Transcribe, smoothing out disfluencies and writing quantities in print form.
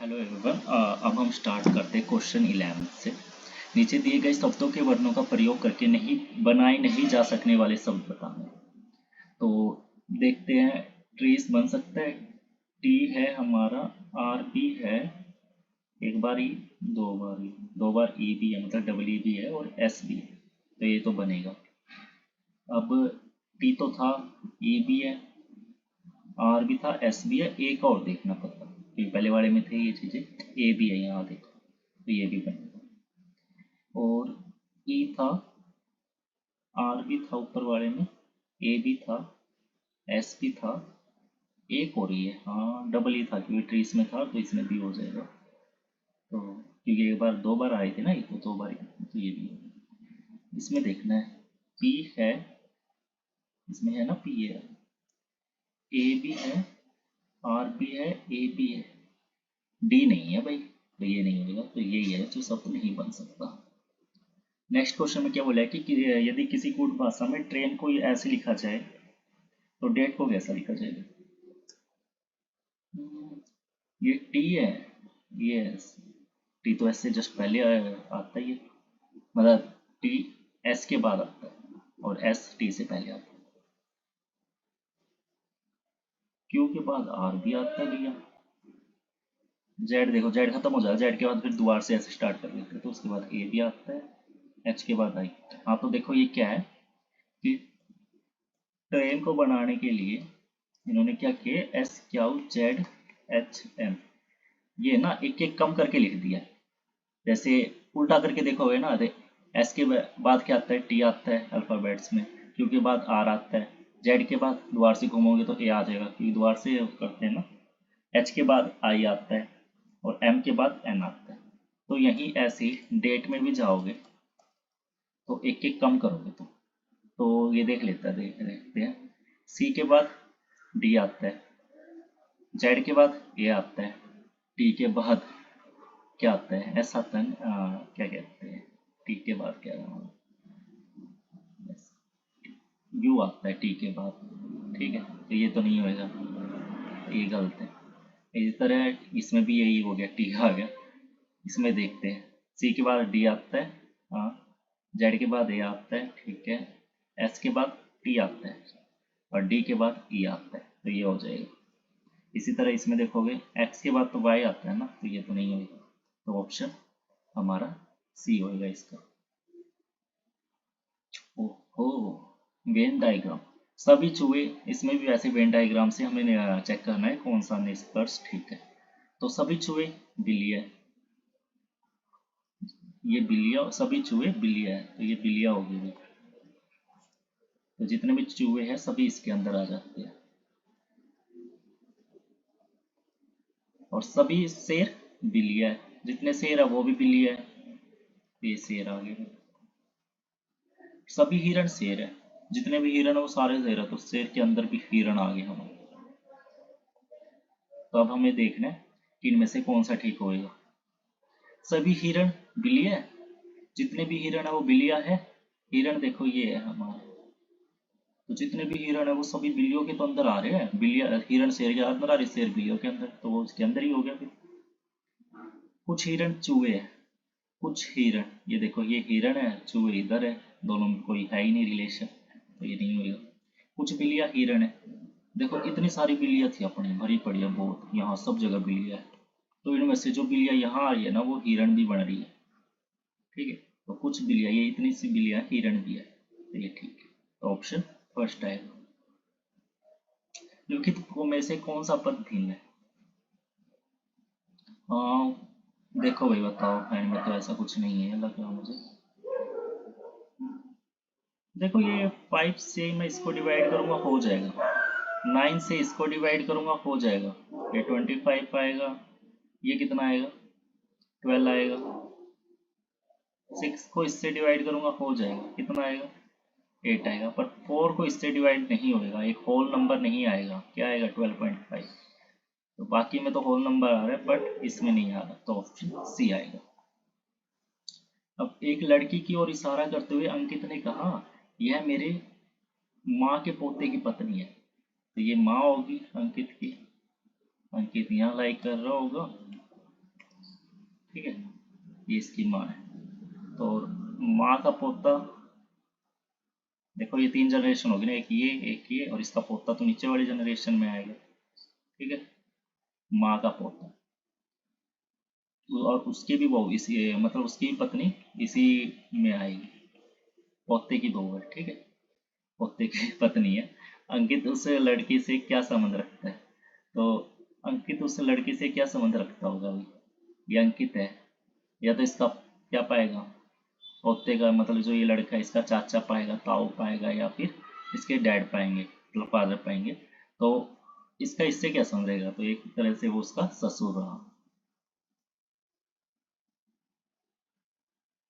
Hello everyone. अब हम start करते हैं क्वेश्चन 11 से। नीचे दिए गए शब्दों के वर्णों का प्रयोग करके बनाए नहीं जा सकने वाले शब्द बताने। तो देखते हैं। ट्रीज बन सकता है। टी है हमारा, आर भी है, एक बार ई, दो बार ई भी है, मतलब डबल ई भी है, और एस भी है। तो ये तो बनेगा। अब टी तो था, ई भी है, आर भी था, एस भी है। एक और देखना पड़ता, क्योंकि पहले वाले में थे ये चीज़ें। ए भी है यहाँ देखो, तो ये भी बनेगा। और ई था, आर भी था ऊपर वाले में, ए भी था, एस भी था। एक और ही है, हाँ डबल ई था, क्योंकि ट्रीस में था तो इसमें भी हो जाएगा। तो क्योंकि एक बार दो बार आए थे ना, ये तो दो बार ही, तो ये भी है। इसमें देखना है, पी है, इसमें है ना पी है, ए भी है, आर भी है, ए भी है, डी नहीं है भाई, तो ये नहीं होगा। तो यही है जो शब्द नहीं बन सकता। नेक्स्ट क्वेश्चन में क्या बोला है कि यदि किसी कूट भाषा में ट्रेन को ऐसे लिखा जाए तो डेट को कैसा लिखा जाएगा। ये टी है, ये टी तो एस से जस्ट पहले आता ही है, मतलब टी एस के बाद आता है और एस टी से पहले आता है। क्यू के बाद आर भी आता है भैया। जेड देखो, जेड खत्म हो जाएगा, जेड के बाद फिर दोबारा से ऐसे स्टार्ट कर लेते हैं, तो उसके बाद ए भी आता है, एच के बाद आई। हाँ तो देखो ये क्या है कि ट्रेन को बनाने के लिए इन्होंने क्या किया, S Q Z H M, ये ना एक एक कम करके लिख दिया। जैसे उल्टा करके देखोगे ना, एस के बाद क्या आता है, टी आता है अल्फ़ाबेट्स में, क्यू के बाद आर आता है, जेड के बाद दोबारा से घूमोगे तो ए आ जाएगा, क्योंकि दोबारा से करते हैं ना। एच के बाद आई आता है और एम के बाद एन आता है। तो यहीं ऐसे ही डेट में भी जाओगे तो एक एक कम करोगे तो ये देख लेता है, देखते हैं। सी के बाद डी आता है, जेड के बाद ए आता है, टी के बाद क्या आता है, एस आता है क्या कहते हैं, टी के बाद क्या, यू आता है टी के बाद। ठीक है, तो ये तो नहीं होएगा, ये गलत है। इसी तरह इसमें भी यही हो गया, टी आ गया। इसमें देखते हैं, सी के बाद डी आता है, हाँ, जेड के बाद ए आता है, ठीक है, एस के बाद टी आता है और डी के बाद ई आता है, तो ये हो जाएगा। इसी तरह इसमें देखोगे, एक्स के बाद तो वाई आता है ना, तो ये तो नहीं होगा। तो ऑप्शन हमारा सी होएगा इसका। ओहो, वेन डायग्राम। सभी चूहे, इसमें भी वैसे वेन डायग्राम से हमें चेक करना है कौन सा निष्कर्ष ठीक है। तो सभी चूहे बिल्लियाँ, ये बिल्लियाँ, सभी चूहे बिल्लियाँ है, तो ये बिल्लियाँ होगी भी। तो जितने भी चूहे हैं सभी इसके अंदर आ जाते हैं। और सभी शेर बिल्लियाँ है, जितने शेर है वो भी बिल्लियाँ है, तो ये शेर आ गए। सभी हिरण शेर है, जितने भी हिरण है वो सारे शेर है, तो शेर के अंदर भी हिरण आ गए हमारे। तो अब हमें देखना है कि इनमें से कौन सा ठीक होएगा। सभी हिरण बिल्लियाँ है, जितने भी हिरण है वो बिल्लियाँ है। हिरण देखो ये है हमारा, तो जितने भी हिरण है वो सभी बिल्लियों के तो अंदर आ रहे हैं, बिल्लियाँ हिरण शेर के अंदर आ रही, शेर बिल्लियों के अंदर, तो वो उसके अंदर ही हो गया फिर। कुछ हिरण चूहे है, कुछ हिरण, ये देखो ये हिरण है, चूहे इधर है, दोनों में कोई है ही नहीं रिलेशन, तो ये नहीं होगा। कुछ बिल्लियाँ हिरण है, देखो इतनी सारी बिल्लियाँ थी अपनी भरी पड़ी है बहुत, यहाँ सब जगह बिल्लियाँ है। तो इनमें से जो बिल्लियाँ यहाँ आ रही है ना, वो हिरण भी बन रही है। ठीक है, तो कुछ बिल्लियाँ, ये इतनी सी बिल्लियाँ हिरण भी है, तो ये ठीक है। तो ऑप्शन फर्स्ट है। लिखित में से कौन सा पद भिन्न है। हाँ देखो भाई बताओ, एंड में तो ऐसा कुछ नहीं है लग रहा मुझे। देखो ये 5 से मैं इसको डिवाइड करूंगा हो जाएगा, 9 से इसको डिवाइड करूंगा हो जाएगा, ये 25 आएगा, ये कितना आएगा 12 आएगा। 6 को इससे डिवाइड करूंगा हो जाएगा, कितना आएगा 8 आएगा। पर 4 को इससे डिवाइड नहीं होएगा, एक होल नंबर नहीं आएगा, क्या आएगा 12.5। तो बाकी में तो होल नंबर आ रहा है बट इसमें नहीं आ रहा, तो ऑप्शन सी आएगा। अब एक लड़की की ओर इशारा करते हुए अंकित ने कहा, यह मेरे माँ के पोते की पत्नी है। तो ये माँ होगी अंकित की, अंकित यहाँ लाइक कर रहा होगा, ठीक है, ये इसकी माँ है। तो माँ का पोता, देखो ये 3 जनरेशन होगी ना, एक ये और इसका पोता, तो नीचे वाली जनरेशन में आएगा। ठीक है, माँ का पोता, और उसकी भी बहू इसी, मतलब उसकी भी पत्नी इसी में आएगी। पोते की बहू है, ठीक है, पोते की पत्नी है। अंकित उस लड़की से क्या संबंध रखता है? तो अंकित उस लड़की से क्या संबंध रखता होगा अभी? ये अंकित है, या तो इसका क्या पाएगा, पोते का, मतलब जो ये लड़का है इसका चाचा पाएगा, ताऊ पाएगा, या फिर इसके डैड पाएंगे, मतलब फादर पाएंगे। तो इसका इससे क्या संबंध रहेगा? तो एक तरह से वो उसका ससुर रहा।